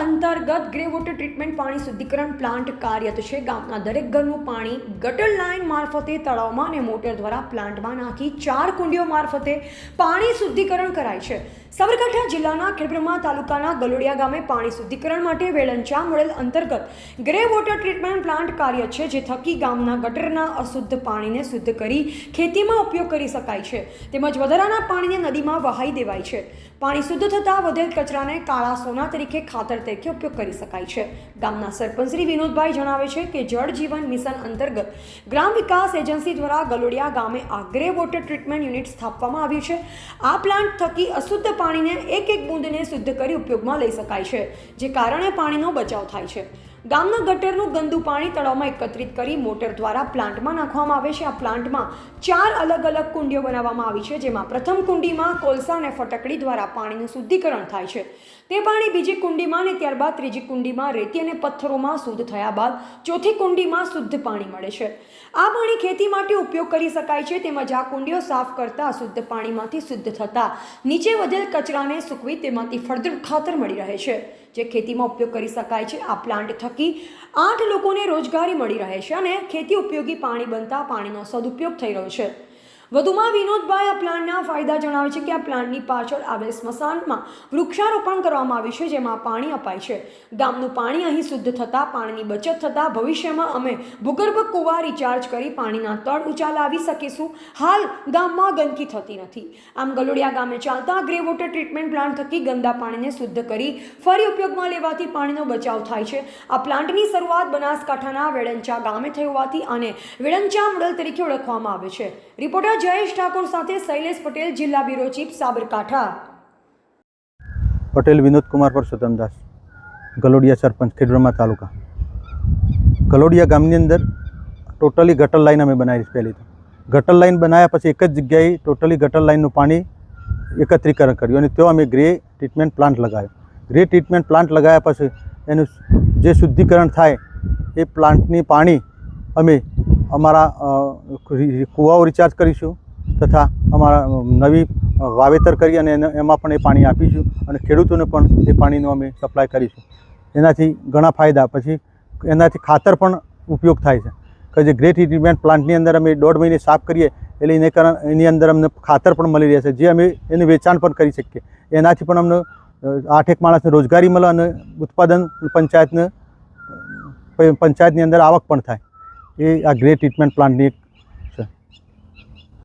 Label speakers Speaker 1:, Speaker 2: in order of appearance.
Speaker 1: અંતર્ગત grey water treatment પાણી શુદ્ધિકરણ પ્લાન્ટ કાર્યરત છે। ગામના દરેક ઘરનું પાણી ગટર લાઇન મારફતે તળાવમાં અને મોટર દ્વારા પ્લાન્ટમાં નાખી 4 કુંડીઓ મારફતે પાણી શુદ્ધિકરણ કરાય છે। સાબરકાંઠા જિલ્લાના ખેડબ્રહ્મા તાલુકાના ગલોડિયા ગામે પાણી શુદ્ધિકરણ માટે વેળંચા મોડેલ અંતર્ગત ગ્રે વોટર ટ્રીટમેન્ટ પ્લાન્ટ કાર્યરત છે, જે થકી ગામના ગટરના અશુદ્ધ પાણીને શુદ્ધ કરી ખેતીમાં ઉપયોગ કરી શકાય છે, તેમજ વધારાના પાણીને નદીમાં વહાવી દેવાય છે। પાણી શુદ્ધ થતાં વધેલ કચરાને કાળા સોના તરીકે ખાતર તરીકે ઉપયોગ કરી શકાય છે। ગામના સરપંચ શ્રી વિનોદભાઈ જણાવે છે કે જળ જીવન મિશન અંતર્ગત ગ્રામ વિકાસ એજન્સી દ્વારા ગલોડિયા ગામે આ ગ્રે વોટર ટ્રીટમેન્ટ યુનિટ સ્થાપવામાં આવ્યું છે। આ પ્લાન્ટ થકી અશુદ્ધ પાણીને એક બૂંદને શુદ્ધ કરી ઉપયોગમાં લઈ શકાય છે, જે કારણે પાણીનો બચાવ થાય છે। ગામના ગટરનું ગંદુ પાણી તળાવમાં એકત્રિત કરી મોટર દ્વારા પ્લાન્ટમાં નાખવામાં આવે છે। આ પ્લાન્ટમાં 4 અલગ અલગ કુંડીઓ બનાવવામાં આવી છે, જેમાં પ્રથમ કુંડીમાં કોલસા અને ફટકડી દ્વારા પાણીનું શુદ્ધિકરણ થાય છે। તે પાણી બીજી કુંડીમાં અને ત્યારબાદ ત્રીજી કુંડીમાં રેતી અને પથ્થરોમાં શુદ્ધ થયા બાદ ચોથી કુંડીમાં શુદ્ધ પાણી મળે છે। આ પાણી ખેતી માટે ઉપયોગ કરી શકાય છે, તેમજ આ કુંડીઓ સાફ કરતા શુદ્ધ પાણીમાંથી શુદ્ધ થતા નીચે વધેલ કચરાને સૂકવી તેમાંથી ફળદ્રુપ ખાતર મળી રહે છે, જે ખેતીમાં ઉપયોગ કરી શકાય છે। આ પ્લાન્ટ થકી 8 લોકોને રોજગારી મળી રહે છે અને ખેતી ઉપયોગી પાણી બનતા પાણીનો સદુપયોગ થઈ રહ્યો છે। વધુમાં વિનોદભાઈ આ પ્લાન્ટના ફાયદા જણાવે છે કે આ પ્લાન્ટની પાછળ આવેલ સ્મશાનમાં વૃક્ષારોપણ કરવામાં આવ્યું છે, જેમાં પાણી અપાય છે। ગામનું પાણી અહીં શુદ્ધ થતાં પાણીની બચત થતાં ભવિષ્યમાં અમે ભૂગર્ભ કૂવા રિચાર્જ કરી પાણીના તળ ઊંચા લાવી શકીશું। હાલ ગામમાં ગંદકી થતી નથી। આમ ગલોડિયા ગામે ચાલતા ગ્રે વોટર ટ્રીટમેન્ટ પ્લાન્ટ થકી ગંદા પાણીને શુદ્ધ કરી ફરી ઉપયોગમાં લેવાથી પાણીનો બચાવ થાય છે। આ પ્લાન્ટની શરૂઆત બનાસકાંઠાના વેળંચા ગામે થઈ હોવાથી આને વેળંચા મોડેલ તરીકે ઓળખવામાં આવે છે। રિપોર્ટર જયેશ ઠાકોર સાથે શૈલેષ પટેલ, જિલ્લા બ્યુરો ચીફ, સાબરકાંઠા।
Speaker 2: પટેલ વિનોદ કુમાર પરસોત્તમદાસ, ગલોડિયા સરપંચ, ખેડબ્રહ્મા તાલુકા। ગલોડિયા ગામની અંદર ટોટલી ગટર લાઈન અમે બનાવી। પહેલી તો ગટર લાઈન બનાવ્યા પછી એક જ જગ્યાએ ટોટલી ગટર લાઈનનું પાણી એકત્રીકરણ કર્યું અને ત્યાં અમે ગ્રે ટ્રીટમેન્ટ પ્લાન્ટ લગાવ્યો। ગ્રે ટ્રીટમેન્ટ પ્લાન્ટ લગાવ્યા પછી એનું જે શુદ્ધિકરણ થાય એ પ્લાન્ટની પાણી અમે અમારા કૂવાઓ રિચાર્જ કરીશું તથા અમારા નવી વાવેતર કરી અને એમાં પણ એ પાણી આપીશું અને ખેડૂતોને પણ એ પાણીનો અમે સપ્લાય કરીશું। એનાથી ઘણા ફાયદા, પછી એનાથી ખાતર પણ ઉપયોગ થાય છે કે જે ગ્રે ટ્રીટમેન્ટ પ્લાન્ટની અંદર અમે 1.5 મહિને સાફ કરીએ એટલે એની અંદર અમને ખાતર પણ મળી રહે છે, જે અમે એનું વેચાણ પણ કરી શકીએ। એનાથી પણ અમને 8 માણસને રોજગારી મળે અને ઉત્પાદન પંચાયતની અંદર આવક પણ થાય। એ આ ગ્રે ટ્રીટમેન્ટ પ્લાન્ટની એક